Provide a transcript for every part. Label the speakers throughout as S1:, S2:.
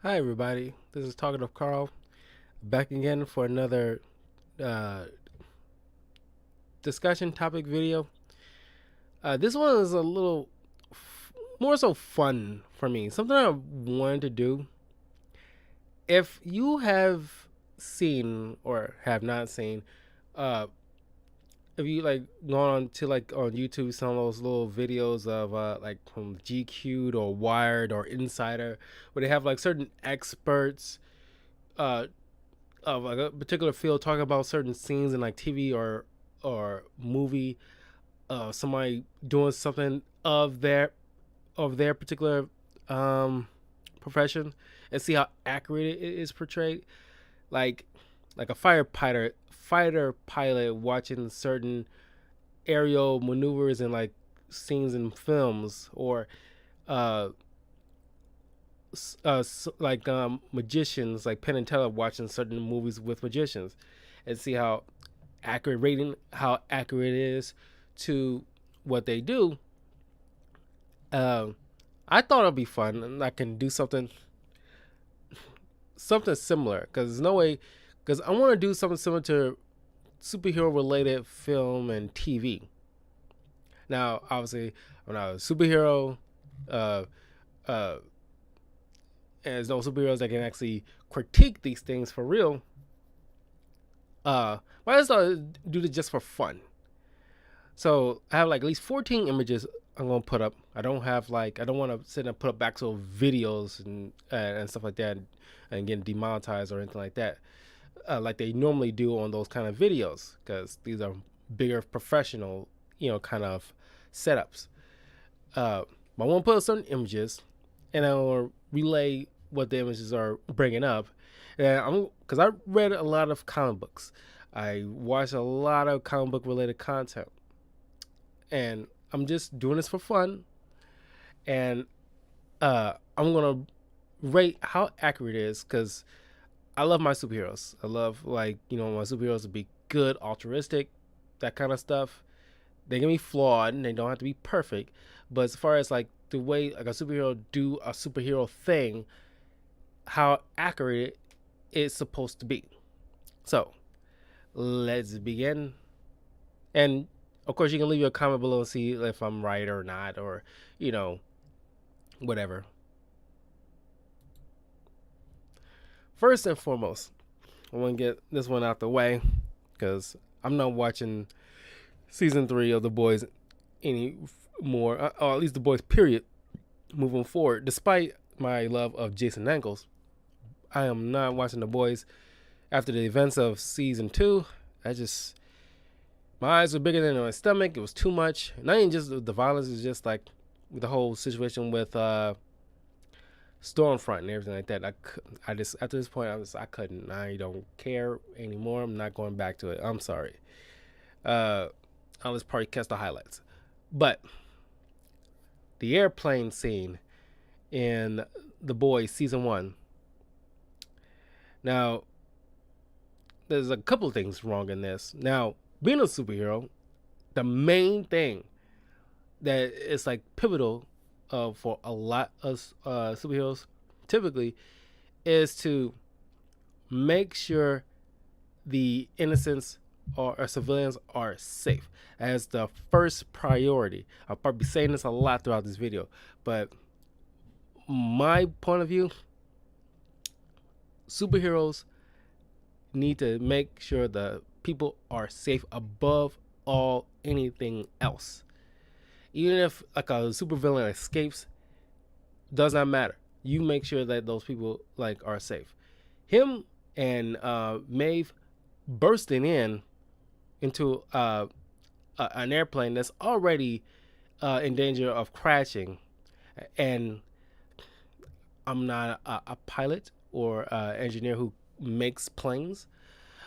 S1: Hi, everybody. This is Talkative Carl, back again for another uh, discussion topic video. This one is a little more so fun for me, something I wanted to do. If you have seen or have not seen, uh, if you like gone on to like on YouTube, some of those little videos of like from GQ'd or Wired or Insider, where they have like certain experts uh, of like a particular field talking about certain scenes in like TV or movie, somebody doing something of their particular um profession, and see how accurate it is portrayed. Like like a fighter pilot watching certain aerial maneuvers and like scenes in films, or uh like magicians like Penn and Teller watching certain movies with magicians, and see how accurate it is to what they do. Um, I thought it'd be fun, and I can do something similar. Because there's no way, because I want to do something similar to superhero related film and TV. Now, obviously, I'm not a superhero. Uh, uh, and there's no superheroes that can actually critique these things for real. But I just thought I'd do this just for fun. So I have like at least 14 images I'm gonna put up. I don't want to sit and put up actual videos and stuff like that, and get demonetized or anything like that, like they normally do on those kind of videos, because these are bigger professional, kind of setups. Uh, but I want to put up certain images, and I will relay what the images are bringing up. And because I read a lot of comic books, I watched a lot of comic book related content, and I'm just doing this for fun. And I'm gonna rate how accurate it is, because I love my superheroes. I love, like, my superheroes to be good, altruistic, that kind of stuff. They can be flawed and they don't have to be perfect, but as far as like the way like a superhero do a superhero thing, how accurate it's supposed to be. So let's begin. And of course, you can leave your comment below and see if I'm right or not, or you know, whatever. First and foremost, I want to get this one out the way, because I'm not watching season 3 of The Boys anymore, or at least The Boys period, moving forward. Despite my love of Jason Ankles, I am not watching The Boys after the events of season 2. I just, my eyes were bigger than my stomach. It was too much. Not even just the violence, it's just like the whole situation with Stormfront and everything like that. I just, after this point, I couldn't. I don't care anymore. I'm not going back to it. I'm sorry. I'll just probably catch the highlights. But the airplane scene in The Boys season 1. Now, there's a couple of things wrong in this. Now, being a superhero, the main thing that is like pivotal for a lot of superheroes typically is to make sure the innocents or civilians are safe as the first priority. I'll probably be saying this a lot throughout this video, but my point of view, superheroes need to make sure the people are safe above all anything else. Even if like a supervillain escapes, does not matter. You make sure that those people like are safe. Him and Maeve bursting into an airplane that's already in danger of crashing, and I'm not a pilot or engineer who makes planes,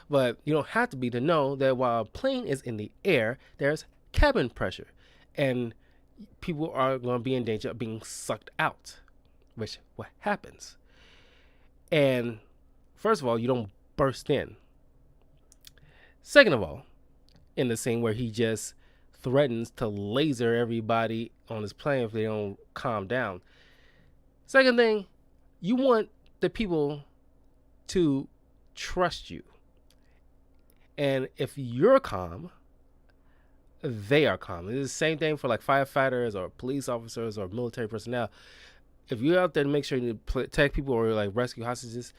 S1: but you don't have to be to know that while a plane is in the air, there's cabin pressure, and people are going to be in danger of being sucked out, which what happens. And first of all, you don't burst in. Second of all, in the scene where he just threatens to laser everybody on his plane if they don't calm down. Second thing, you want the people to trust you. And if you're calm, they are calm. It's the same thing for like firefighters or police officers or military personnel. If you're out there to make sure you protect people or like rescue hostages,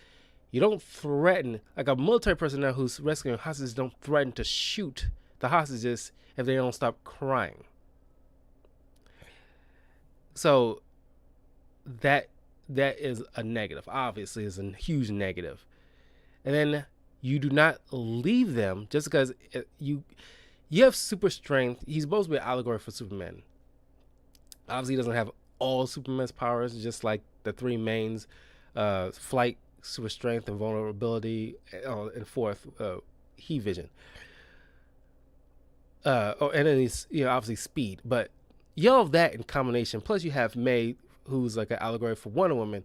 S1: you don't threaten, like a military personnel who's rescuing hostages don't threaten to shoot the hostages if they don't stop crying. So that is a negative. Obviously, is a huge negative. And then you do not leave them just because you have super strength. He's supposed to be an allegory for Superman. Obviously, he doesn't have all Superman's powers, just like the three mains: flight, super strength, and vulnerability, and fourth, heat vision. And then he's obviously speed. But you have that in combination. Plus, you have May, who's like an allegory for Wonder Woman.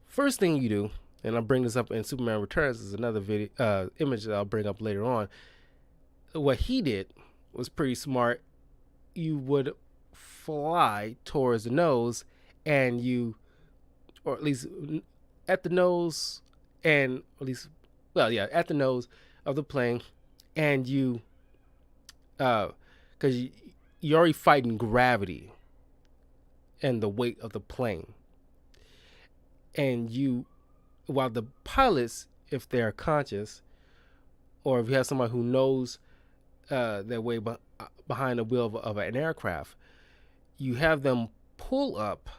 S1: First thing you do, and I'll bring this up in Superman Returns, is another video image that I'll bring up later on. What he did was pretty smart. You would fly towards the nose, and you, or at least at the nose, and at least, well, yeah, at the nose of the plane, and you, because you're already fighting gravity and the weight of the plane, and you, while the pilots, if they're conscious, or if you have somebody who knows their way behind the wheel of an aircraft, you have them pull up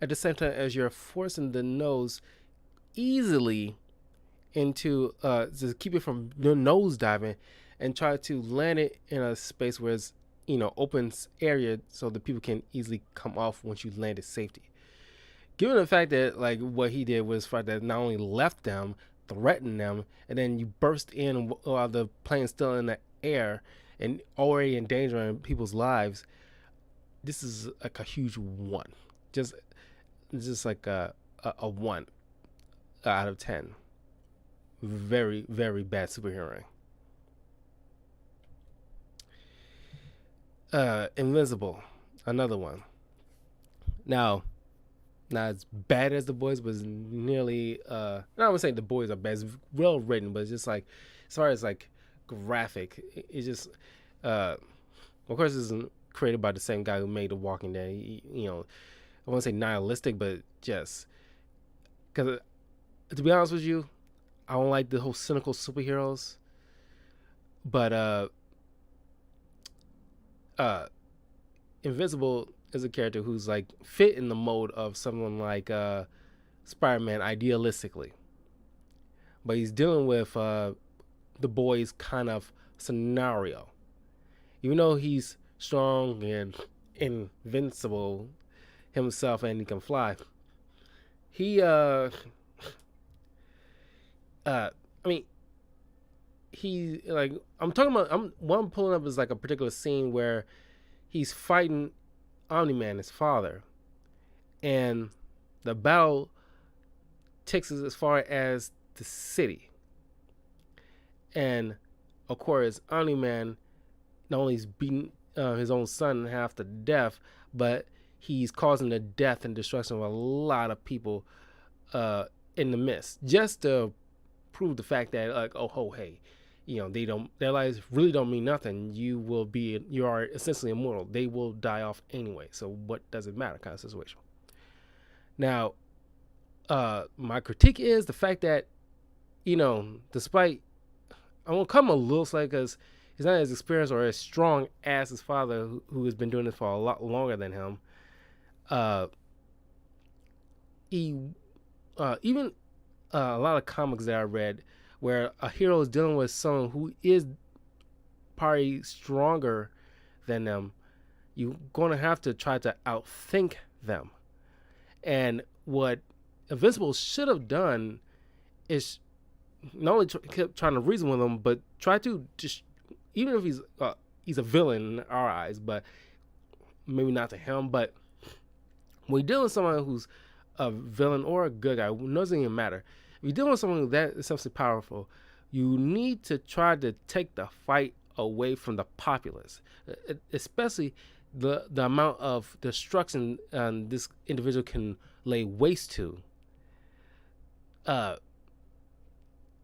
S1: at the same time as you're forcing the nose easily into to keep it from nose diving, and try to land it in a space where it's open area so that people can easily come off once you land it safety. Given the fact that like what he did was for that not only left them, threatened them, and then you burst in while the plane's still in the air and already endangering people's lives, this is like a huge one. Just like a 1 out of 10. Very, very bad superhero. Invincible, another one. Now, not as bad as The Boys, but nearly. I would say The Boys are bad. It's well written, but it's just like, as far as like graphic, it's just. Of course, this isn't created by the same guy who made The Walking Dead. I won't say nihilistic, but just because, to be honest with you, I don't like the whole cynical superheroes. But Invincible is a character who's like fit in the mode of someone like Spider-Man idealistically, but he's dealing with the Boys kind of scenario. Even though he's strong and invincible himself and he can fly, he I mean, he, like, I'm talking about, what I'm pulling up is like a particular scene where he's fighting Omni-Man, his father, and the battle takes us as far as the city. And of course, Omni-Man not only is beating his own son half to death, but he's causing the death and destruction of a lot of people in the midst, just to prove the fact that, like, hey, their lives really don't mean nothing. You are essentially immortal. They will die off anyway. So what does it matter, kind of situation. Now, my critique is the fact that, despite, I'm gonna come a little slight because he's not as experienced or as strong as his father, who has been doing this for a lot longer than him. Even a lot of comics that I read, where a hero is dealing with someone who is probably stronger than them, you're going to have to try to outthink them. And what Invincible should have done is not only kept trying to reason with him, but try to just, even if he's a villain in our eyes, but maybe not to him, but when you're dealing with someone who's a villain or a good guy, it doesn't even matter. If you're dealing with someone that is essentially powerful, you need to try to take the fight away from the populace, especially the amount of destruction this individual can lay waste to. uh,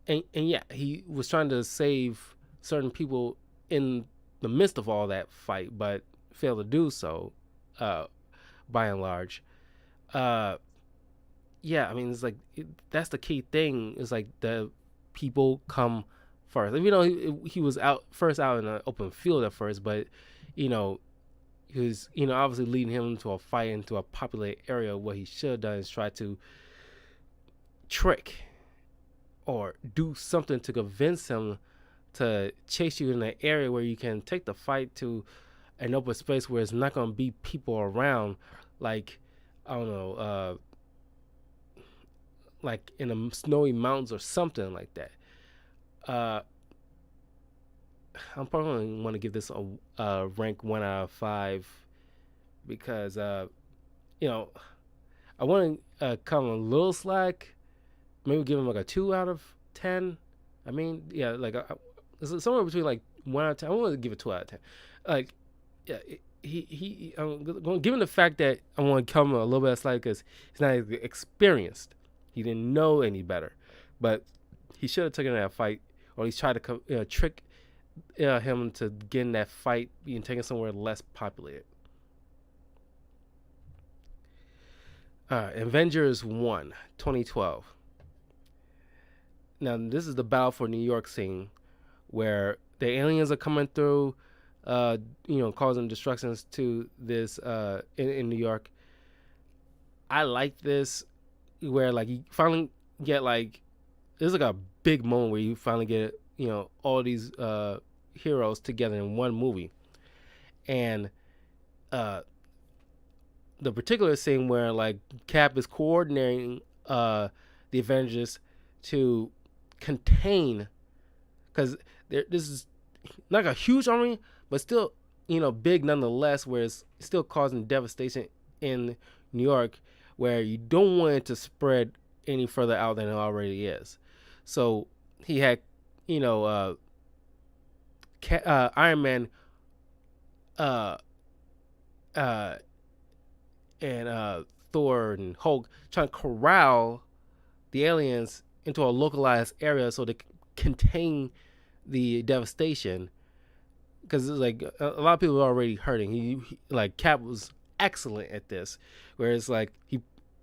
S1: and yeah, he was trying to save certain people in the midst of all that fight, but failed to do so, uh, by and large. Uh, yeah, I mean, it's like that's the key thing. Is like the people come first. You know, he was out first out in an open field at first, but you know, he was obviously leading him into a fight into a populated area. What he should have done is try to trick or do something to convince him to chase you in an area where you can take the fight to an open space where it's not going to be people around, like I don't know, like in the snowy mountains or something like that. Uh, I'm probably going to want to give this a rank 1 out of 5 because you know I want to come a little slack, maybe give him like a 2 out of 10. I mean, yeah, like somewhere between like 1 out of 10. I want to give it 2 out of 10. Like, yeah, he given the fact that I want to come a little bit slack because he's not experienced. He didn't know any better, but he should have taken that fight, or at least tried to trick him to get in that fight being taken somewhere less populated. Avengers 1, 2012. Now, this is the battle for New York scene where the aliens are coming through, causing destructions to this in New York. I like this where like you finally get like there's like a big moment where you finally get all these heroes together in one movie, and the particular scene where like Cap is coordinating the Avengers to contain, because this is not a huge army, but still big nonetheless, where it's still causing devastation in New York, where you don't want it to spread any further out than it already is. So he had Iron Man and Thor and Hulk trying to corral the aliens into a localized area so they contain the devastation, because it's like a lot of people are already hurting. He like Cap was excellent at this, whereas like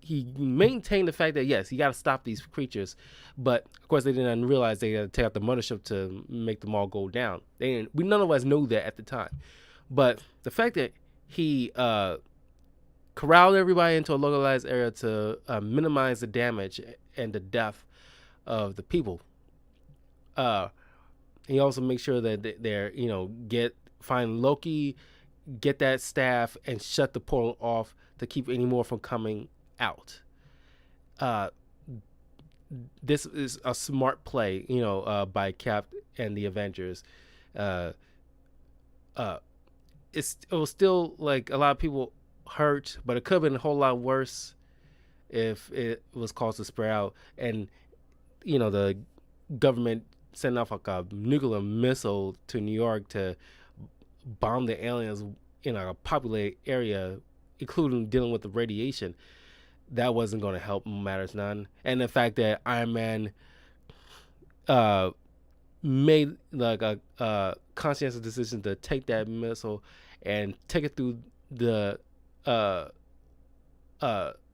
S1: he maintained the fact that yes, you got to stop these creatures, but of course they didn't realize they had to take out the mothership to make them all go down. We none of us know that at the time, but the fact that he corralled everybody into a localized area to minimize the damage and the death of the people. He also makes sure that they're find Loki, get that staff, and shut the portal off to keep any more from coming out. This is a smart play, by Cap and the Avengers. It was still like a lot of people hurt, but it could have been a whole lot worse if it was caused to spread out, and the government sent off like a nuclear missile to New York to bomb the aliens in a populated area, including dealing with the radiation. That wasn't going to help matters none. And the fact that Iron Man made like a conscientious decision to take that missile and take it through the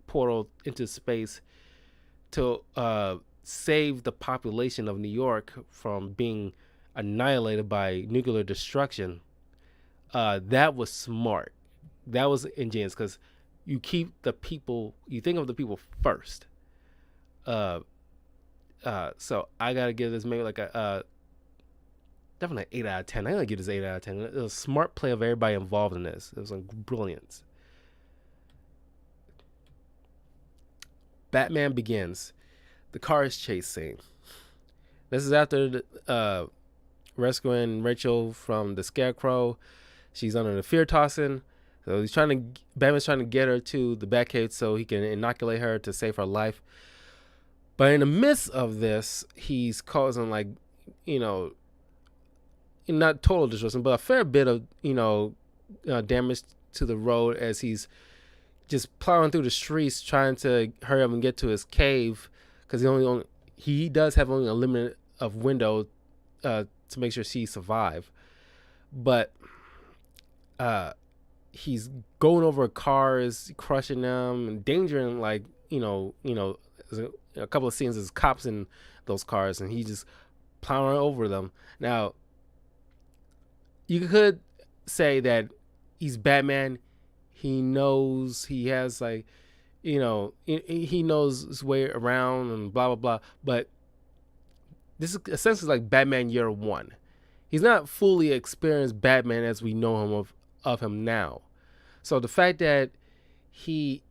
S1: portal into space to save the population of New York from being annihilated by nuclear destruction. That was smart. That was ingenious, because you keep the people, you think of the people first. So I gotta give this maybe like a definitely an 8 out of 10. I gotta give this 8 out of 10. It was a smart play of everybody involved in this. It was like brilliance. Batman Begins. The cars chase scene. This is after rescuing Rachel from the Scarecrow. She's under the fear toxin. So Batman's trying to get her to the Batcave so he can inoculate her to save her life. But in the midst of this, he's causing not total destruction, but a fair bit of damage to the road as he's just plowing through the streets trying to hurry up and get to his cave, because he does have only a limit of window to make sure she survive, but he's going over cars, crushing them, endangering like there's a couple of scenes as cops in those cars, and he just plowing over them. Now, you could say that he's Batman. He knows he has like, he knows his way around and blah blah blah. But this is essentially like Batman Year One. He's not fully experienced Batman as we know him of him now. So the fact that he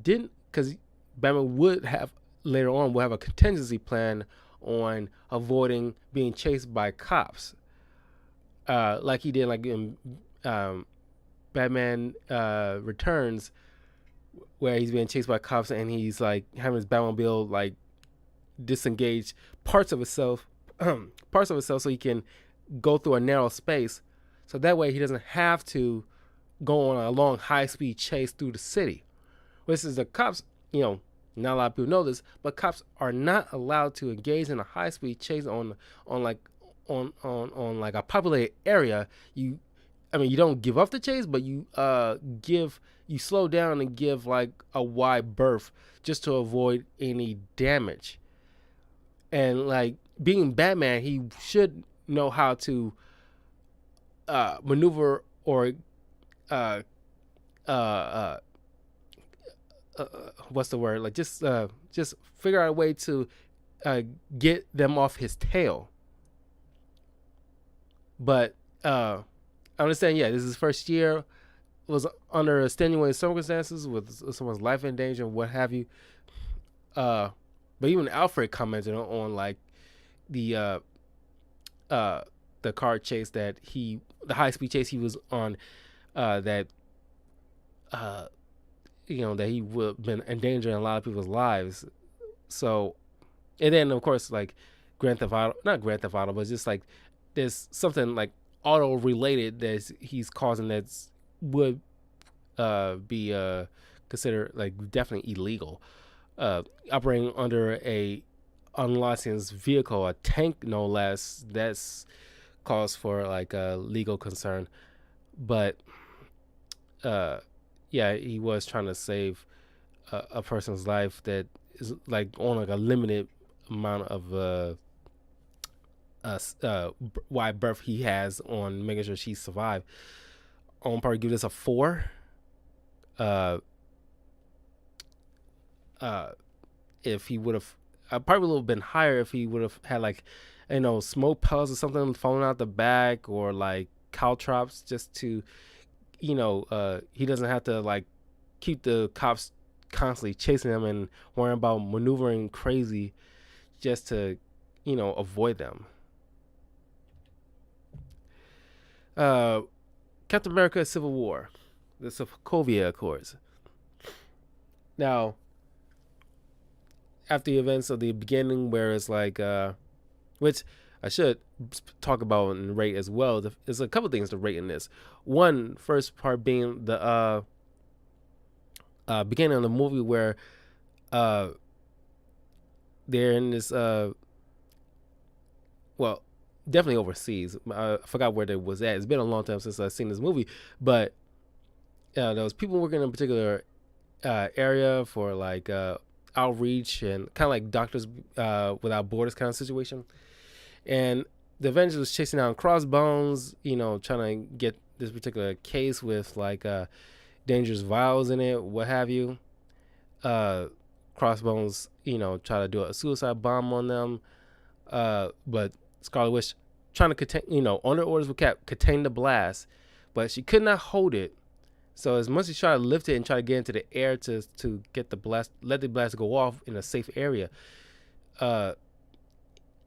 S1: didn't, because Batman would have later on will have a contingency plan on avoiding being chased by cops, like he did like in Batman Returns, where he's being chased by cops and he's like having his Batmobile like disengage parts of itself, so he can go through a narrow space, so that way he doesn't have to go on a long high speed chase through the city. Which is the cops, not a lot of people know this, but cops are not allowed to engage in a high speed chase on like a populated area. You don't give up the chase, but you slow down and give like a wide berth just to avoid any damage. And like being Batman, he should know how to maneuver or what's the word? Like just figure out a way to get them off his tail. But I understand. Yeah, this is his first year. It was under extenuating circumstances with someone's life in danger and what have you. But even Alfred commented on like the car chase the high speed chase he was on, that he would have been endangering a lot of people's lives. So, and then of course like not Grand Theft Auto, but just like there's something like auto related that he's causing that would be considered like definitely illegal. Operating under a unlicensed vehicle, a tank no less, that's cause for like a legal concern. But yeah, he was trying to save a person's life that is like on like a limited amount of wide berth he has on making sure she survived. I'll probably give this a 4. If he would have, probably a little bit higher if he would have had like, smoke pellets or something falling out the back, or like caltrops, just to, he doesn't have to like keep the cops constantly chasing him and worrying about maneuvering crazy just to, avoid them. Captain America: Civil War, the Sokovia Accords. Now, after the events of the beginning, where it's like, which I should talk about and rate as well. There's a couple things to rate in this. One, first part being the beginning of the movie where they're in this well, definitely overseas. I forgot where they was at. It's been a long time since I've seen this movie, but there was people working in a particular area for like outreach and kind of like Doctors Without Borders kind of situation. And the Avengers was chasing down Crossbones, trying to get this particular case with like dangerous vials in it, what have you. Crossbones, try to do a suicide bomb on them. But Scarlet Witch trying to contain, under orders with Cap, contain the blast, but she could not hold it. So as much as she tried to lift it and try to get into the air to get the blast, let the blast go off in a safe area,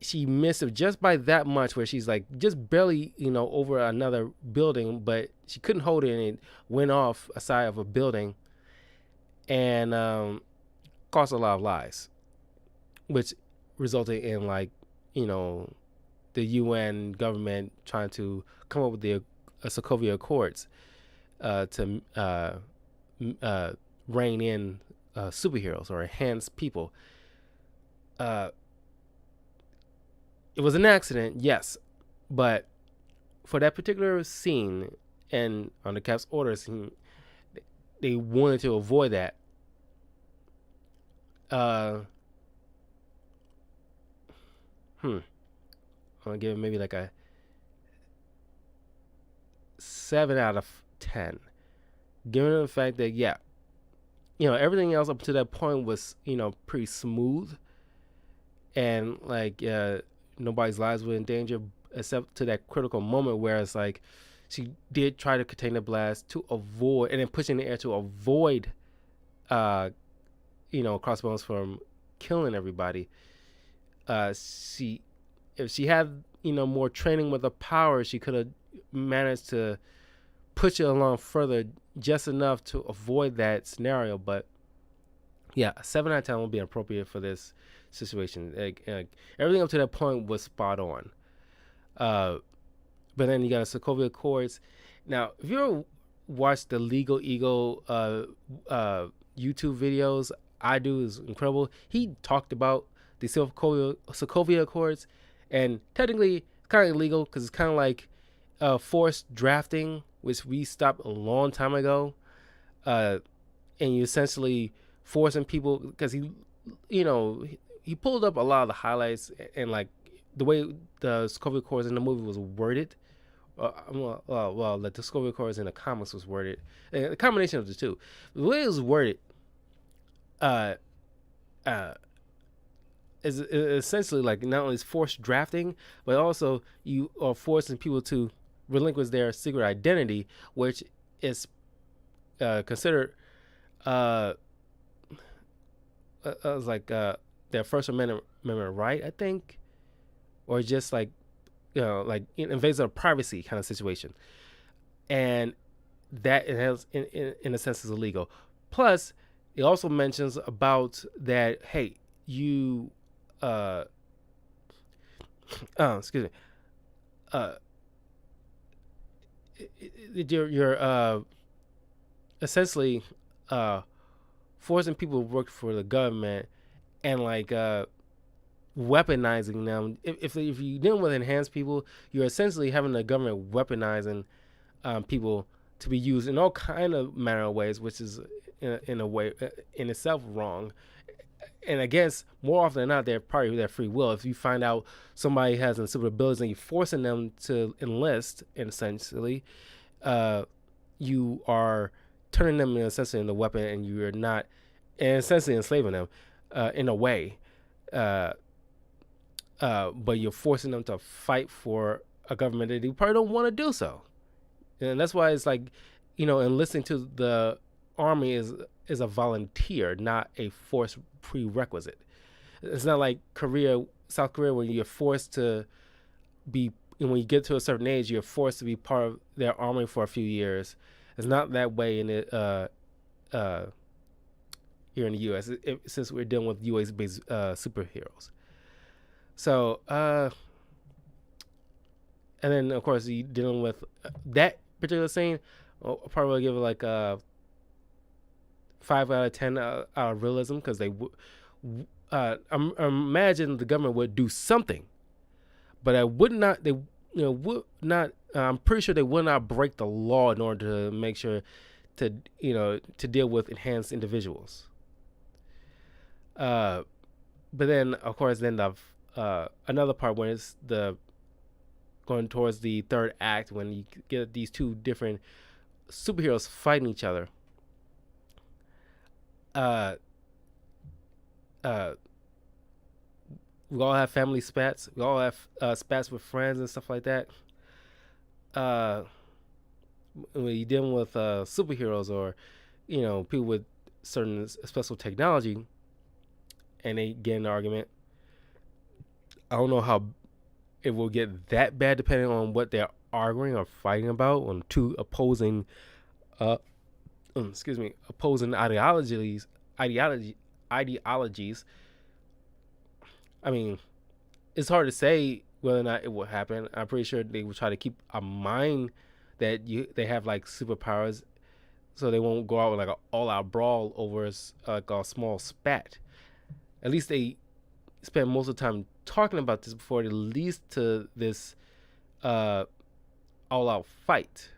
S1: she missed it just by that much, where she's like just barely, over another building, but she couldn't hold it and it went off a side of a building and caused a lot of lives, which resulted in like, the UN government trying to come up with the Sokovia Accords to rein in superheroes or enhance people. uh, it was an accident, yes, but for that particular scene and on the Cap's orders, they wanted to avoid that. Uh, I'm gonna give it maybe like a 7 out of 10, given the fact that everything else up to that point was pretty smooth, and like nobody's lives were in danger except to that critical moment where it's like she did try to contain the blast to avoid, and then push in the air to avoid uh crossbones from killing everybody. She If she had more training with the power, she could have managed to push it along further just enough to avoid that scenario. But yeah, 7 out of 10 would be appropriate for this situation. Everything up to that point was spot on. But then you got the Sokovia Accords. Now, if you ever watched the Legal Eagle YouTube videos, I do, is incredible. He talked about the Sokovia Accords, and technically it's kind of illegal because it's kind of like forced drafting, which we stopped a long time ago. And you essentially forcing people, because he pulled up a lot of the highlights, and like the way the Sokovia Accords in the movie was worded. The Sokovia Accords in the comics was worded, and a combination of the two. The way it was worded, is essentially like not only is forced drafting, but also you are forcing people to relinquish their secret identity, which is considered like their First Amendment right, I think, or just like like invades of privacy kind of situation, and that it has in a sense is illegal. Plus, it also mentions about that, hey, you excuse me, you're essentially forcing people to work for the government, and like weaponizing them. If you deal with enhanced people, you're essentially having the government weaponizing people to be used in all kind of manner of ways, which is in a way in itself wrong. And I guess more often than not, they're part of their free will. If you find out somebody has super abilities and you're forcing them to enlist, essentially, you are turning them essentially into a weapon, and you are not, and essentially enslaving them in a way. But you're forcing them to fight for a government that they probably don't want to do so. And that's why it's like, enlisting to the army is a volunteer, not a forced prerequisite. It's not like South Korea, when you're forced to be, when you get to a certain age, you're forced to be part of their army for a few years. It's not that way in it here in the U.S. Since we're dealing with U.S.-based superheroes. So, and then of course you dealing with that particular scene. I'll probably give it like a 5 out of 10 out of realism, because they I imagine the government would do something, but I would not. They would not. I'm pretty sure they would not break the law in order to make sure to to deal with enhanced individuals. But then of course another part when it's going towards the third act, when you get these two different superheroes fighting each other. We all have family spats. We all have spats with friends and stuff like that. When you're dealing with superheroes, or people with certain special technology, and they get in an argument, I don't know how it will get that bad, depending on what they're arguing or fighting about on two opposing opposing ideologies. I mean, it's hard to say whether or not it will happen. I'm pretty sure they will try to keep a mind that they have like superpowers, so they won't go out with like an all-out brawl over like a small spat. At least they spend most of the time talking about this before it leads to this uh, all-out fight.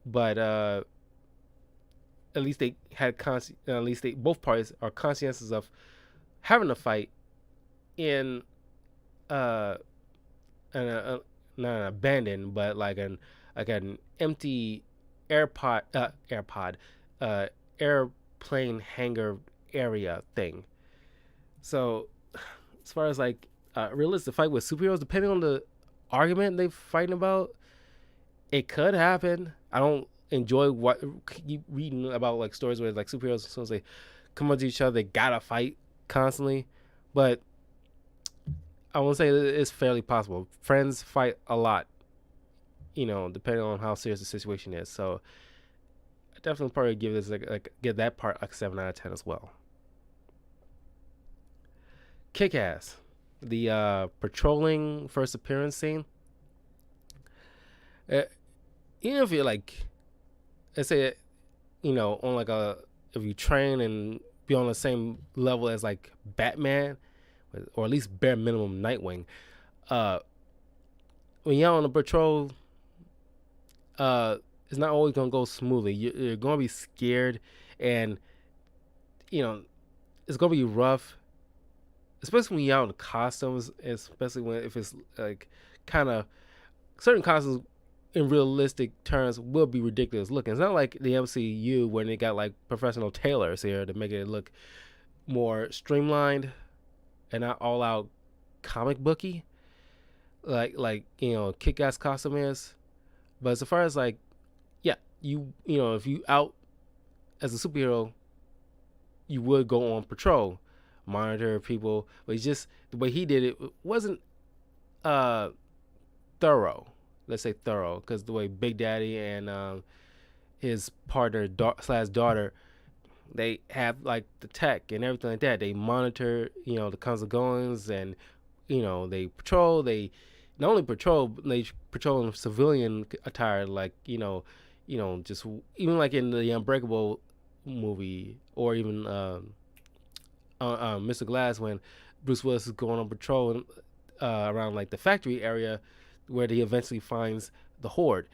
S1: But at least they had at least they both parties are conscientious of having a fight in uh, not an abandoned, but like an empty airpod airplane hangar area thing. So as far as like realistic fight with superheroes, depending on the argument they fighting about, it could happen. I don't enjoy what keep reading about like stories where like superheroes as soon as they come up to each other they gotta fight constantly, but I won't say that it's fairly possible. Friends fight a lot, depending on how serious the situation is. So I definitely probably give this like give that part like 7 out of 10 as well. Kick Ass, the patrolling first appearance scene. Uh, Even if you're like, let's say, on like if you train and be on the same level as like Batman, or at least bare minimum Nightwing, uh, when you're on a patrol, it's not always gonna go smoothly. You're gonna be scared, and it's gonna be rough, especially when you're out in costumes. Especially if it's like kind of certain costumes in realistic terms will be ridiculous looking. It's not like the MCU when they got like professional tailors here to make it look more streamlined and not all out comic booky like Kick-Ass costume is. But as far as like, yeah, if you out as a superhero, you would go on patrol, monitor people. But it's just the way he did it wasn't uh thorough. Let's say thorough, because the way Big Daddy and his partner slash daughter, they have like the tech and everything like that. They monitor, the kinds of goings, and they patrol. They not only patrol, but they patrol in civilian attire, like just even like in the Unbreakable movie, or even Mr. Glass when Bruce Willis is going on patrol around like the factory area where he eventually finds the Horde.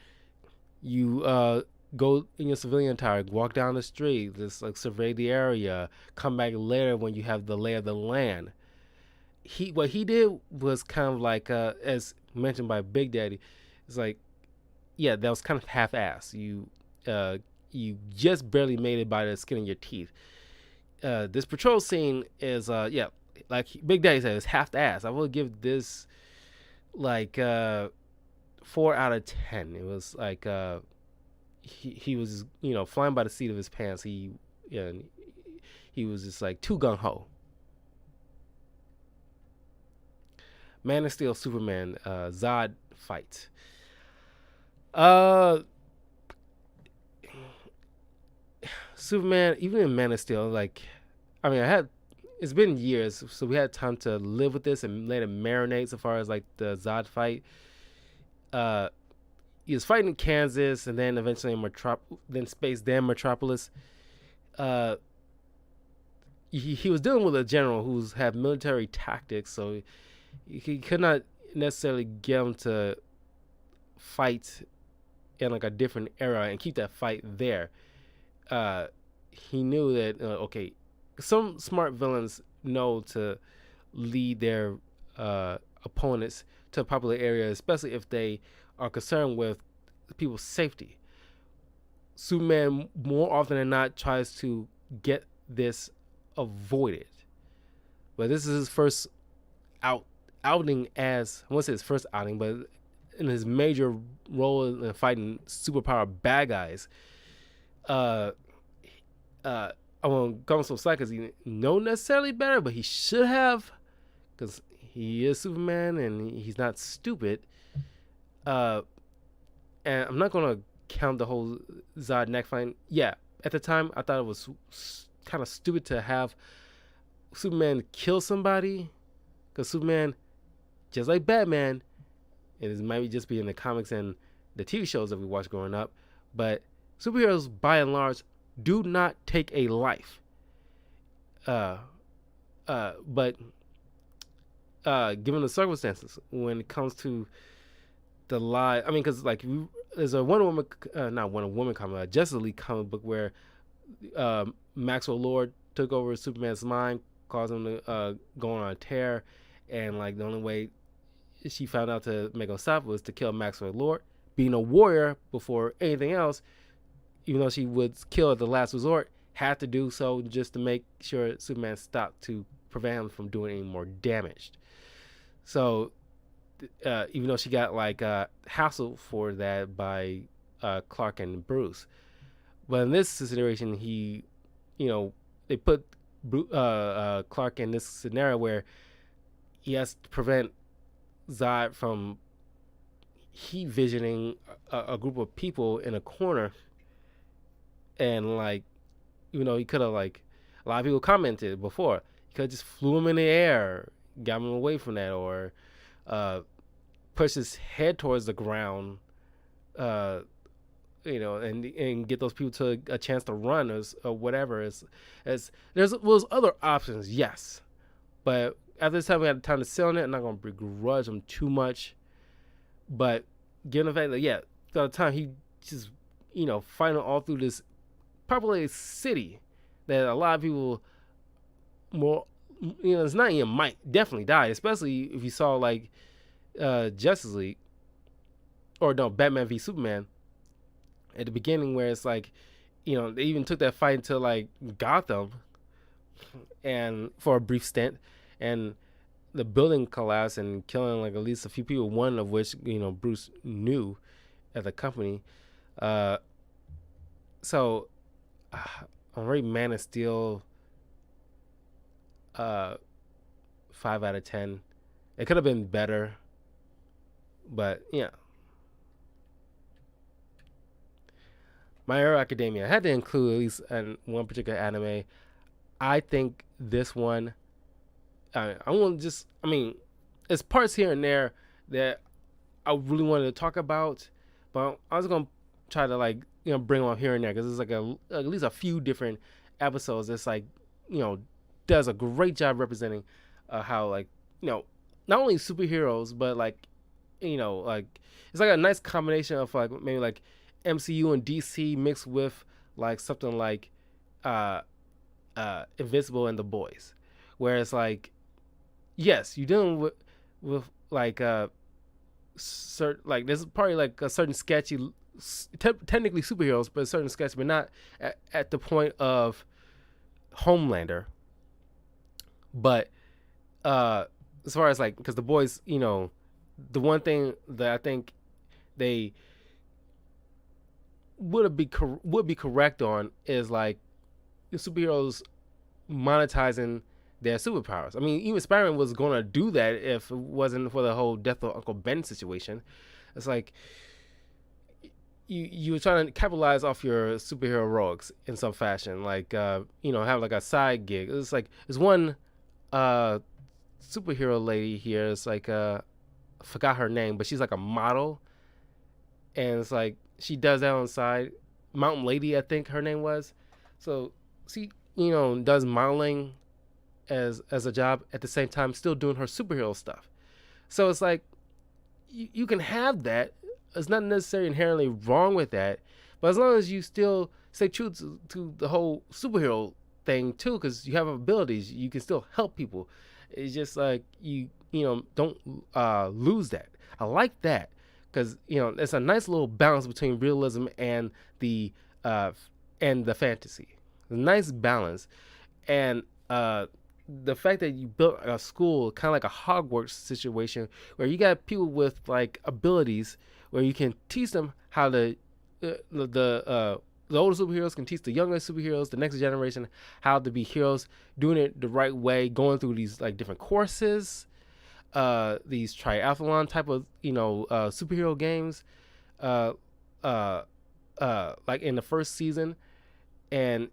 S1: You go in your civilian attire, walk down the street, just like survey the area, come back later when you have the lay of the land. What he did was kind of like as mentioned by Big Daddy, it's like, yeah, that was kind of half-assed. You just barely made it by the skin of your teeth. This patrol scene is yeah, like Big Daddy said, it's half-assed. I will give this like 4 out of 10. It was like he was flying by the seat of his pants. He was just like too gung ho. Man of Steel Superman Zod fight. Superman, even in Man of Steel, like, I mean, it's been years, so we had time to live with this and let it marinate. So far as like the Zod fight, he was fighting in Kansas, and then eventually in then Space, then Metropolis. He was dealing with a general who's had military tactics, so he could not necessarily get him to fight in like a different era and keep that fight there. He knew that okay, some smart villains know to lead their opponents to a popular area, especially if they are concerned with people's safety. Superman, more often than not, tries to get this avoided. But this is his first outing as, I won't say his first outing, but in his major role in fighting superpower bad guys. I won't call him so slack because he know necessarily better, but he should have, because he is Superman and he's not stupid. And I'm not gonna count the whole Zod neck fight. Yeah, at the time I thought it was kind of stupid to have Superman kill somebody, because Superman, just like Batman, and it might just be in the comics and the TV shows that we watched growing up, but superheroes by and large do not take a life. but given the circumstances, when it comes to the lie, I mean, because like there's a Wonder Woman, not Wonder Woman comic, a Justice League comic book where Maxwell Lord took over Superman's mind, caused him to go on a tear, and like the only way she found out to make him stop was to kill Maxwell Lord. Being a warrior before anything else, even though she would kill at the last resort, had to do so just to make sure Superman stopped to prevent him from doing any more damage. So even though she got like hassled for that by Clark and Bruce, but in this situation, they put Clark in this scenario where he has to prevent Zod from heat visioning a group of people in a corner, and like, he could have, like, a lot of people commented before, he could have just flew him in the air, got him away from that, or push his head towards the ground, and get those people to a chance to run, or whatever. As was other options, yes, but at this time we had time to sit on it. I'm not gonna begrudge him too much, but given the fact that throughout the time he just fighting all through this populated city that a lot of people it's not even might definitely die, especially if you saw like Justice League, or no, Batman v Superman at the beginning, where it's like, they even took that fight into like Gotham, and for a brief stint, and the building collapsed and killing like at least a few people, one of which Bruce knew at the company. So I'm rating Man of Steel 5 out of 10. It could have been better, but yeah. My Hero Academia, I had to include at least one particular anime. I think this one, it's parts here and there that I really wanted to talk about, but I was gonna try to like bring them up here and there, because it's like at least a few different episodes that's like does a great job representing how, like, not only superheroes, but like like it's like a nice combination of like maybe like MCU and DC mixed with like something like Invincible and The Boys, where it's like, yes, you're dealing with like certain, like, there's probably like a certain sketchy, technically superheroes, but a certain sketch, but not at the point of Homelander. But as far as like, because The Boys, the one thing that I think they would be correct on is like the superheroes monetizing their superpowers. I mean, even Spider-Man was going to do that if it wasn't for the whole death of Uncle Ben situation. It's like you were trying to capitalize off your superhero heroics in some fashion, like have like a side gig. It's like there's one superhero lady here. It's like I forgot her name, but she's like a model, and it's like she does that on the side. Mountain Lady, I think her name was. So she does modeling as a job at the same time, still doing her superhero stuff. So it's like you can have that. It's not necessarily inherently wrong with that, but as long as you still stay true to the whole superhero thing too, because you have abilities, you can still help people. It's just like you don't lose that. I like that, because it's a nice little balance between realism and the fantasy. A nice balance, and the fact that you built a school kind of like a Hogwarts situation, where you got people with like abilities, where you can teach them how to the older superheroes can teach the younger superheroes, the next generation, how to be heroes, doing it the right way, going through these like different courses, these triathlon type of superhero games, like in the first season, and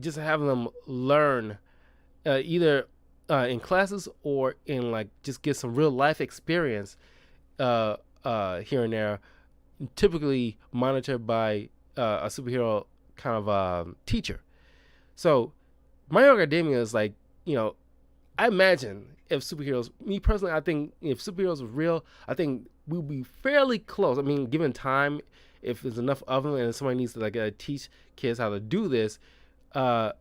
S1: just having them learn either in classes or in like just get some real life experience here and there, typically monitored by a superhero kind of teacher. So My Hero Academia is like, you know, I imagine if superheroes, me personally, I think if superheroes were real, I think we'll be fairly close. I mean, given time, if there's enough of them and somebody needs to like teach kids how to do this, uh,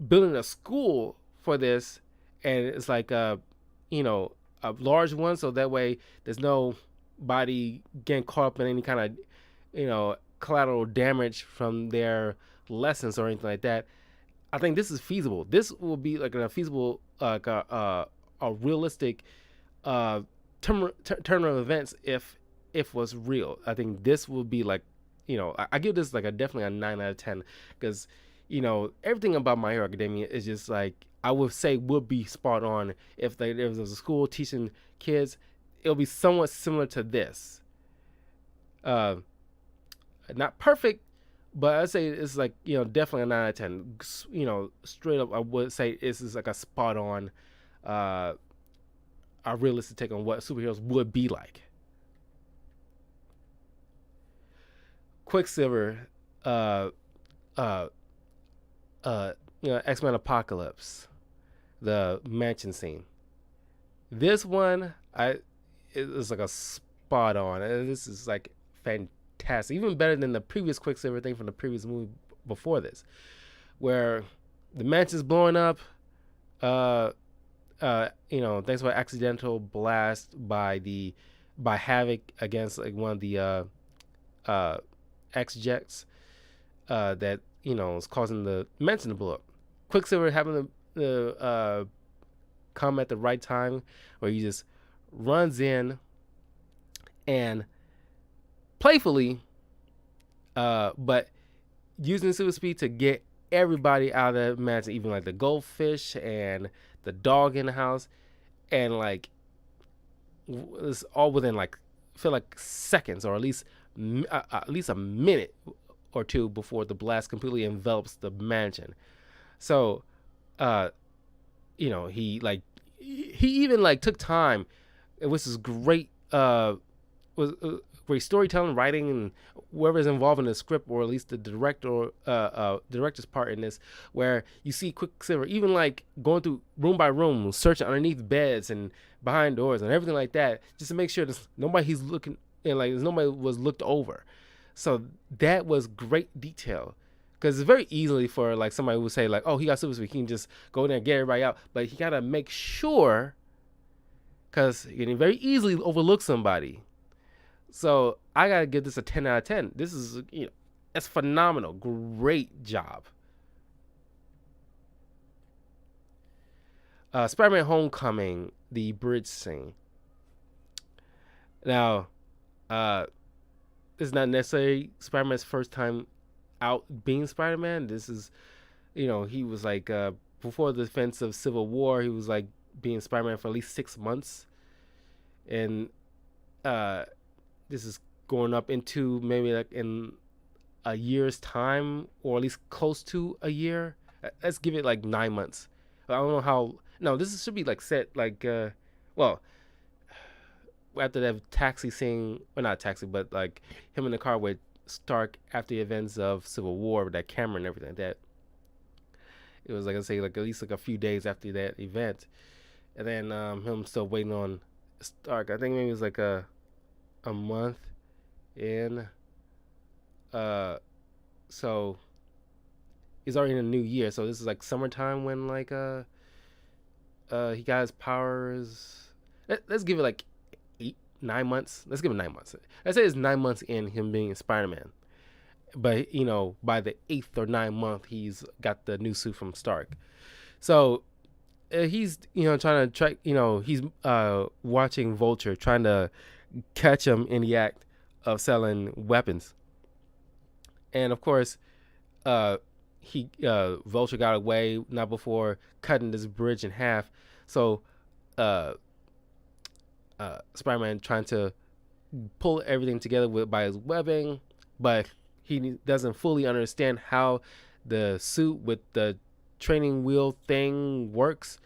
S1: building a school for this, and it's like you know, a large one, so that way there's no body getting caught up in any kind of, you know, collateral damage from their lessons or anything like that. I think this is feasible. This will be like a feasible, like a realistic uh, turn of events if was real. I think this will be like, you know, I give this like a definitely a 9 out of 10 because, you know, everything about My Hero Academia is just like I would say would be spot on if there was a school teaching kids. It'll be somewhat similar to this. Uh, Not perfect, but I'd say it's like, you know, definitely a 9 out of 10. You know, straight up, I would say this is like a spot on, uh, a realistic take on what superheroes would be like. Quicksilver, uh, uh, you know, X-Men Apocalypse, the mansion scene. This one, it's like a spot on. This is like fantastic, even better than the previous Quicksilver thing from the previous movie before this, where the mansion's blowing up. Uh, you know, thanks to an accidental blast by Havoc against like one of the uh, X jets that, you know, is causing the mansion to blow up. Quicksilver happened to come at the right time, where he just runs in and playfully, but using super speed to get everybody out of the mansion, even like the goldfish and the dog in the house, and like it's all within like feel like seconds, or at least a minute or two before the blast completely envelops the mansion. So, uh, you know, he even like took time, which is great. Was Great storytelling, writing, and whoever's involved in the script, or at least the director, director's part in this, where you see Quicksilver even like going through room by room, searching underneath beds and behind doors and everything like that, just to make sure that nobody's looking, and like nobody was looked over. So that was great detail. Because it's very easily for like somebody who would say like, oh, he got super speed, he can just go there and get everybody out, but he gotta make sure, because you can very easily overlook somebody. So I gotta give this a 10 out of 10. This is, you know, that's phenomenal. Great job. Spider-Man: Homecoming, the bridge scene. Now, this is not necessarily Spider-Man's first time out being Spider-Man. This is, you know, he was like before the events of Civil War, he was like being Spider-Man for at least 6 months, and this is going up into maybe like in a year's time, or at least close to a year. Let's give it like 9 months. I don't know how. No, this should be like set like well, after that taxi scene, well, not taxi, but like him in the car with Stark after the events of Civil War with that camera and everything like that. It was like I say, like at least like a few days after that event, and then him still waiting on Stark. I think maybe it was like a month in. So he's already in a new year. So this is like summertime when like he got his powers. Let's give it like 8 9 months. Let's give it 9 months. Let's say it's 9 months in him being Spider-Man. But you know, by the 8th or 9th month, he's got the new suit from Stark. So he's, you know, trying to track. You know, he's watching Vulture, trying to catch him in the act of selling weapons. And of course, he Vulture got away not before cutting this bridge in half. So uh, Spider-Man trying to pull everything together by his webbing, but he doesn't fully understand how the suit with the training wheel thing works.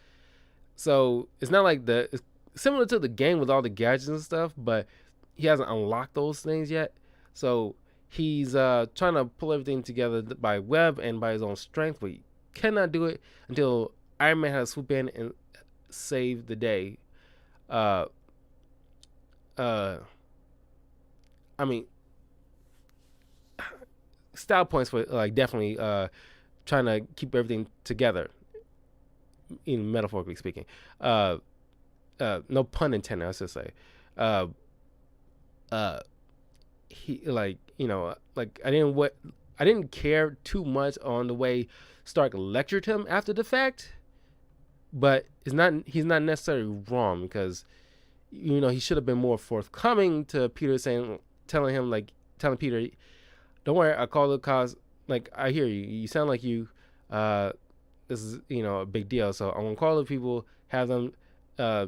S1: So it's not like it's similar to the game with all the gadgets and stuff, but he hasn't unlocked those things yet. So he's trying to pull everything together by web and by his own strength. But cannot do it until Iron Man has to swoop in and save the day. Uh, uh, I mean, style points for like definitely trying to keep everything together, in metaphorically speaking. No pun intended, I should say. Uh, uh, he like like I didn't care too much on the way Stark lectured him after the fact, but he's not necessarily wrong because he should have been more forthcoming to Peter, telling Peter, don't worry, I call the cops. Like, I hear you. You sound like you. Uh, this is a big deal. So I'm gonna call the people, have them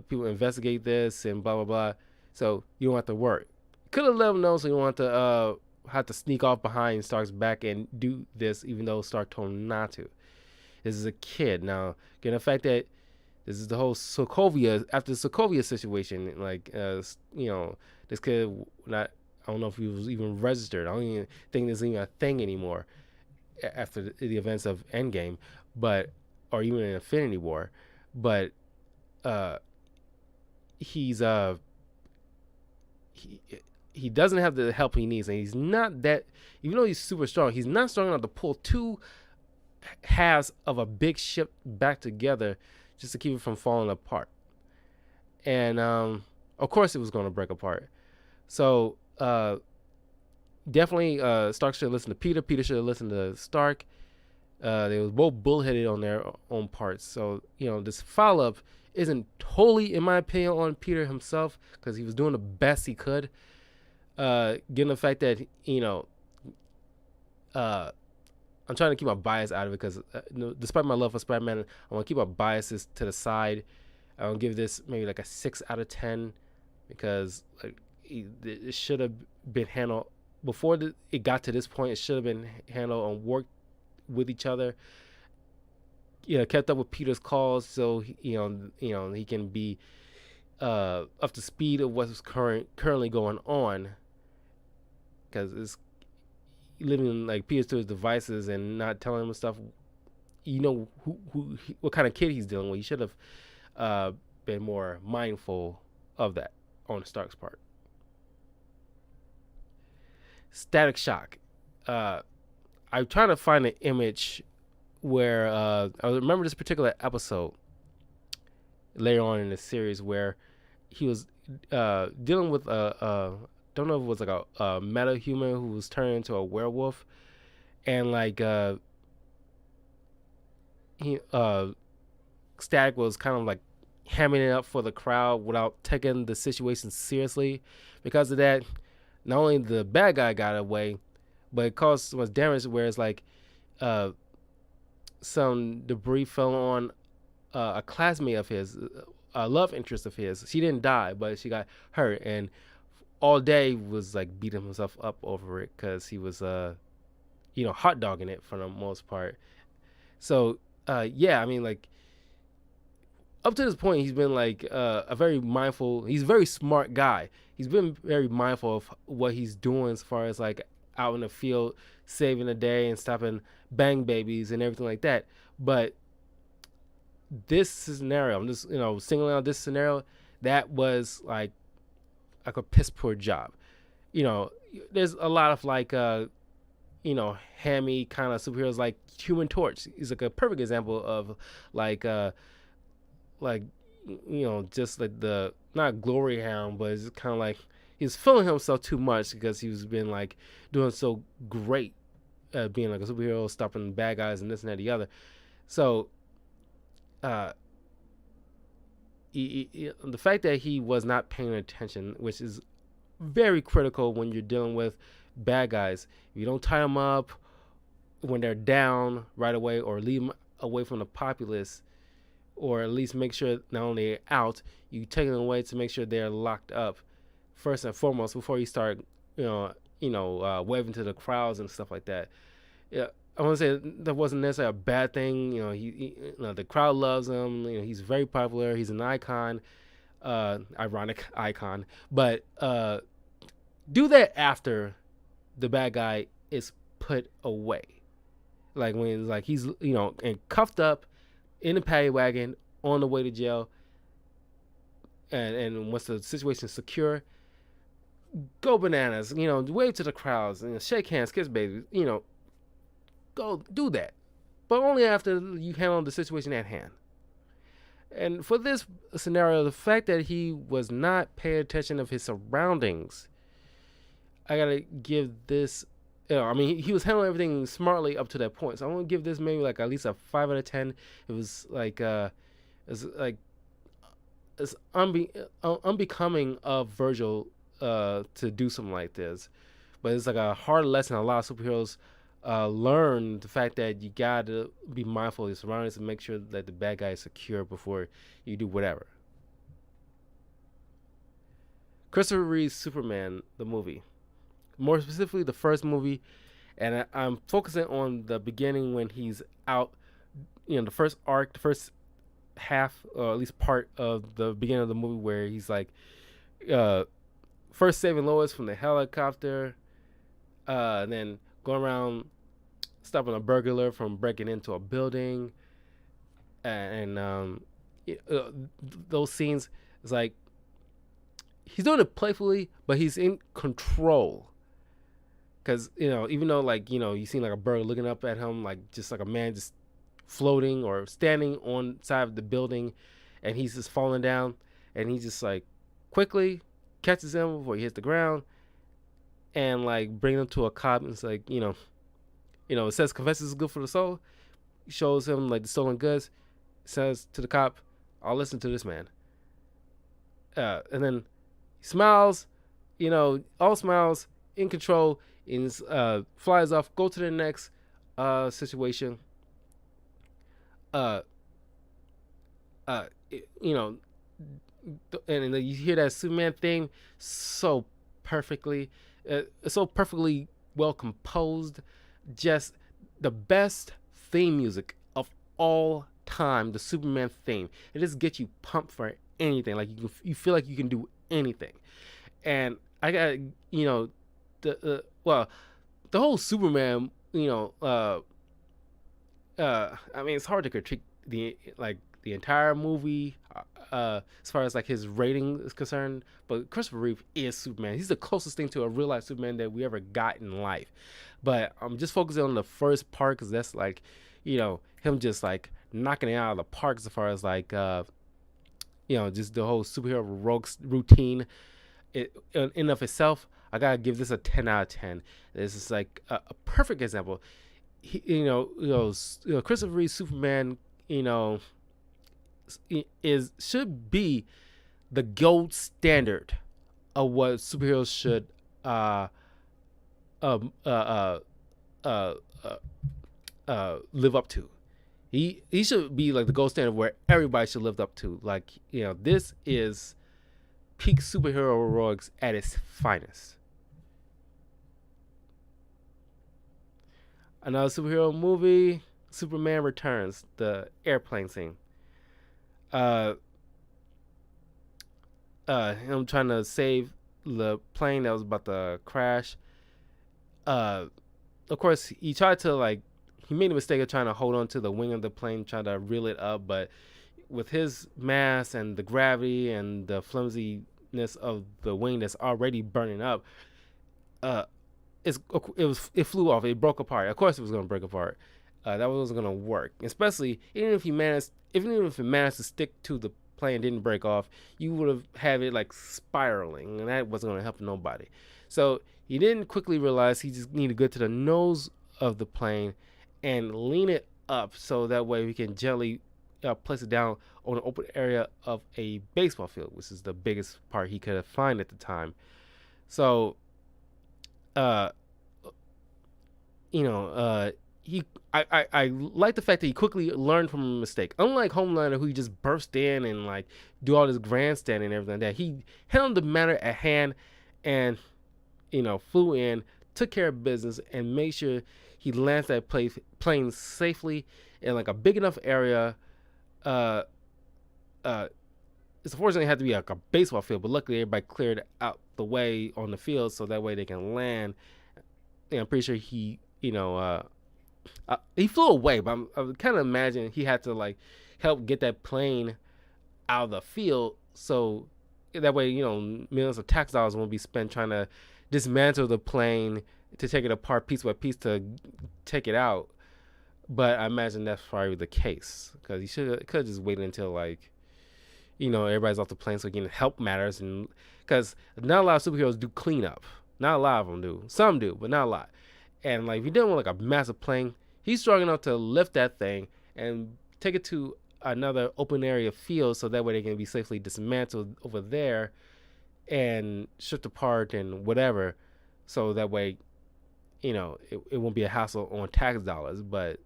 S1: people investigate this and blah blah blah. So you don't have to worry. Could have let them know so you don't have to sneak off behind Stark's back and do this, even though Stark told him not to. This is a kid now. Given the fact that this is the whole Sokovia after the Sokovia situation, like this kid not. I don't know if he was even registered. I don't even think there's even a thing anymore after the events of Endgame, or even in Infinity War. But he's he doesn't have the help he needs, and he's not that. Even though he's super strong, he's not strong enough to pull two halves of a big ship back together just to keep it from falling apart. And of course, it was going to break apart. So definitely, Stark should have listened to Peter. Peter should have listened to Stark. They was both bullheaded on their own parts. So this follow up isn't totally, in my opinion, on Peter himself because he was doing the best he could. Given the fact that I'm trying to keep my bias out of it because despite my love for Spider-Man, I want to keep my biases to the side. I will give this maybe like a 6 out of 10 because it should have been handled before it got to this point. It should have been handled and worked with each other. Kept up with Peter's calls so he can be up to speed of what's currently going on. Because it's living like Peter's to his devices and not telling him stuff. What kind of kid he's dealing with. He should have been more mindful of that on Stark's part. Static Shock. I'm trying to find an image where I remember this particular episode later on in the series where he was dealing with don't know if it was like a meta human who was turned into a werewolf, and like Static was kind of like hamming it up for the crowd without taking the situation seriously. Because of that, not only the bad guy got away, but it caused so much damage where it's like some debris fell on a classmate of his, a love interest of his. She didn't die, but she got hurt, and all day was like beating himself up over it because he was hot dogging it for the most part. So I mean, like, up to this point he's been like he's a very smart guy. He's been very mindful of what he's doing as far as like out in the field saving the day and stopping bang babies and everything like that. But this scenario, I'm just singling out this scenario, that was like a piss poor job. There's a lot of like hammy kind of superheroes like Human Torch. He's like a perfect example of like just like the not glory hound, but it's kind of like he's feeling himself too much because he's been like doing so great at being like a superhero, stopping bad guys and this and that and the other. So the fact that he was not paying attention, which is very critical when you're dealing with bad guys. If you don't tie them up when they're down right away, or leave them away from the populace, or at least make sure not only they're out, you take them away to make sure they're locked up first and foremost before you start, waving to the crowds and stuff like that. Yeah, I want to say that wasn't necessarily a bad thing. The crowd loves him. He's very popular. He's an icon, ironic icon. But do that after the bad guy is put away. Like when like he's and cuffed up in the paddy wagon on the way to jail, and once the situation is secure, go bananas. Wave to the crowds and shake hands, kiss babies. Go do that, but only after you handle the situation at hand. And for this scenario, the fact that he was not paying attention of his surroundings, I gotta give this. I mean, he was handling everything smartly up to that point. So I'm gonna give this maybe like at least a 5 out of 10. It was like it's like it's unbecoming of Virgil to do something like this, but it's like a hard lesson a lot of superheroes learn, the fact that you gotta be mindful of your surroundings and make sure that the bad guy is secure before you do whatever. Christopher Reeve's Superman, the movie, more specifically the first movie, and I'm focusing on the beginning when he's out. The first arc, the first half, or at least part of the beginning of the movie, where he's like, uh, first saving Lois from the helicopter, and then going around stopping a burglar from breaking into a building, and those scenes. It's like he's doing it playfully, but he's in control. Because even though like you see like a bird looking up at him, like just like a man just floating or standing on side of the building, and he's just falling down, and he just like quickly catches him before he hits the ground, and like bring him to a cop. And it's like it says confesses is good for the soul. He shows him like the stolen goods. Says to the cop, "I'll listen to this man." And then he smiles, all smiles, in control, and flies off. Go to the next situation. Uh, you know, and you hear that Superman theme so perfectly well composed. Just the best theme music of all time. The Superman theme. It just gets you pumped for anything. Like you feel like you can do anything. And I got the whole Superman. I mean, it's hard to critique the entire movie as far as like his rating is concerned. But Christopher Reeve is Superman. He's the closest thing to a real life Superman that we ever got in life. But I'm just focusing on the first part because that's like, him just like knocking it out of the park as far as like, just the whole superhero rogues routine. In of itself, I gotta give this a 10 out of 10. This is like a perfect example. Christopher Reeve Superman, should be the gold standard of what superheroes should um, uh, uh, live up to. He should be like the gold standard where everybody should live up to. Like this is peak superhero heroics at its finest. Another superhero movie, Superman Returns, the airplane scene. Him trying to save the plane that was about to crash. Of course, he tried to he made a mistake of trying to hold on to the wing of the plane, trying to reel it up, but with his mass and the gravity and the flimsiness of the wing that's already burning up, it flew off. It broke apart. Of course, it was going to break apart. That wasn't going to work. Especially even if it managed to stick to the plane and didn't break off, you would have had it like spiraling, and that wasn't going to help nobody. So he didn't quickly realize he just needed to go to the nose of the plane and lean it up so that way we can gently place it down on an open area of a baseball field, which is the biggest part he could find at the time. So, I like the fact that he quickly learned from a mistake. Unlike Homelander, who he just burst in and like do all this grandstanding and everything like that, he handled the matter at hand and flew in, took care of business, and made sure he lands that plane safely in like a big enough area. It's unfortunately had to be like a baseball field, but luckily everybody cleared out the way on the field so that way they can land. And I'm pretty sure he, he flew away, but I'm kind of imagining he had to like help get that plane out of the field, so that way millions of tax dollars won't be spent trying to dismantle the plane to take it apart piece by piece to take it out. But I imagine that's probably the case because you could have just waited until like everybody's off the plane so help matters, and because not a lot of superheroes do cleanup. Not a lot of them do. Some do, but not a lot. And like if you didn't want like a massive plane, he's strong enough to lift that thing and take it to another open area field so that way they can be safely dismantled over there and stripped apart and whatever. So that way, it won't be a hassle on tax dollars. But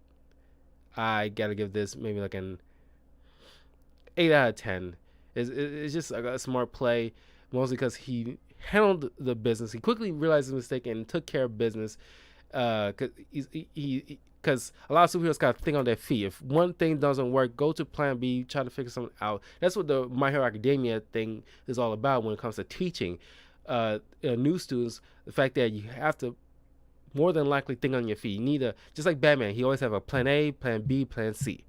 S1: I gotta give this maybe like an 8 out of 10. It's just like a smart play, mostly because he handled the business. He quickly realized his mistake and took care of business. Because a lot of superheroes gotta think on their feet. If one thing doesn't work, go to Plan B, try to figure something out. That's what the My Hero Academia thing is all about when it comes to teaching new students. The fact that you have to more than likely think on your feet. You need a just like Batman. He always have a Plan A, Plan B, Plan C,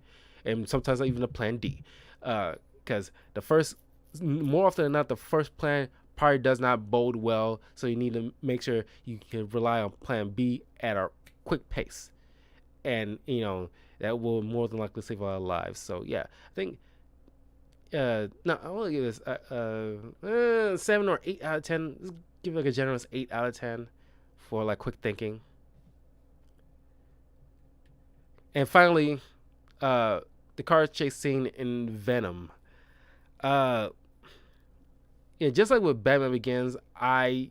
S1: and sometimes even a Plan D. Because more often than not, the first plan probably does not bode well. So you need to make sure you can rely on Plan B at a quick pace, and that will more than likely save a lot of lives. So yeah, I think. No, I want to give this 7 or 8 out of 10. Let's give it like a generous 8 out of 10 for like quick thinking. And finally, the car chase scene in Venom. Uh, yeah, just like with Batman Begins, I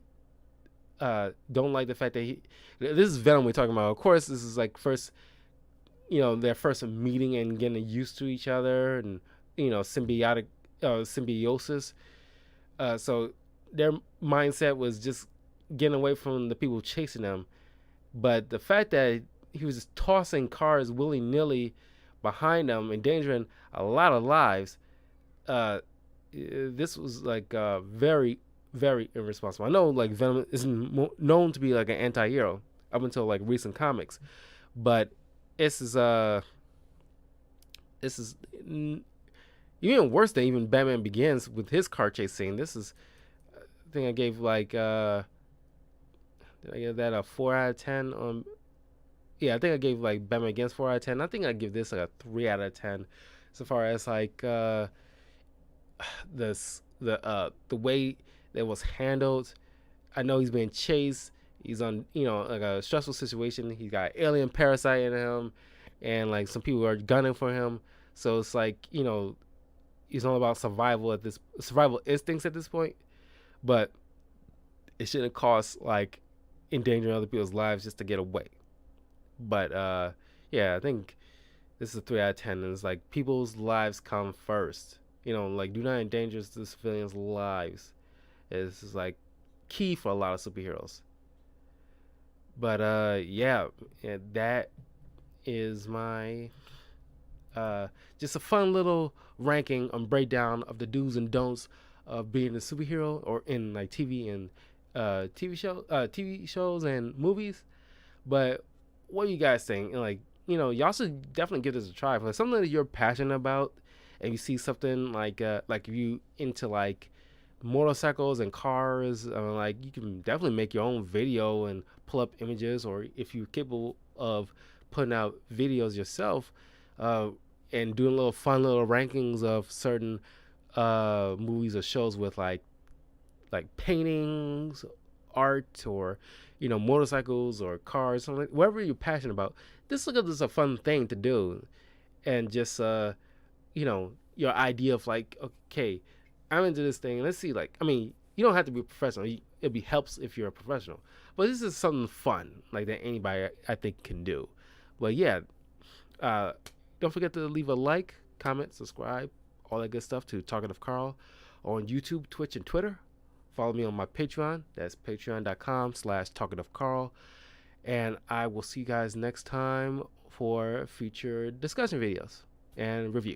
S1: don't like the fact that this is Venom we're talking about. Of course, this is like their first meeting and getting used to each other and symbiosis. So their mindset was just getting away from the people chasing them. But the fact that he was just tossing cars willy nilly behind them, endangering a lot of lives, this was like very, very irresponsible. I know like Venom is known to be like an anti-hero up until like recent comics, but this is even worse than even Batman Begins with his car chase scene. This is, I think I gave like did I give that a 4 out of 10 on? Yeah, I think I gave like Batman Begins 4 out of 10. I think I give this like a 3 out of 10, so far as like the way that was handled. I know he's being chased. He's on like a stressful situation. He's got alien parasite in him, and like some people are gunning for him. So it's like he's all about survival instincts at this point. But it shouldn't cost like endangering other people's lives just to get away. But yeah, I think this is a 3 out of 10. And it's like people's lives come first. Like do not endanger the civilians' lives. This is like key for a lot of superheroes. But yeah, that is my just a fun little ranking and breakdown of the do's and don'ts of being a superhero or in like TV and TV shows and movies. But what do you guys think? And like y'all should definitely give this a try. If it's something that you're passionate about, and you see something like if you into like motorcycles and cars, like you can definitely make your own video and pull up images, or if you're capable of putting out videos yourself and doing little fun little rankings of certain movies or shows with like paintings, art, or motorcycles or cars, something like, whatever you're passionate about. This is a fun thing to do, and just your idea of like, okay, I'm into this thing. Let's see, like, I mean, you don't have to be a professional. It helps if you're a professional, but this is something fun like that anybody I think can do. But yeah, don't forget to leave a like, comment, subscribe, all that good stuff to Talkative Carl on YouTube, Twitch, and Twitter. Follow me on my Patreon. That's patreon.com/talkativecarl. And I will see you guys next time for future discussion videos and reviews.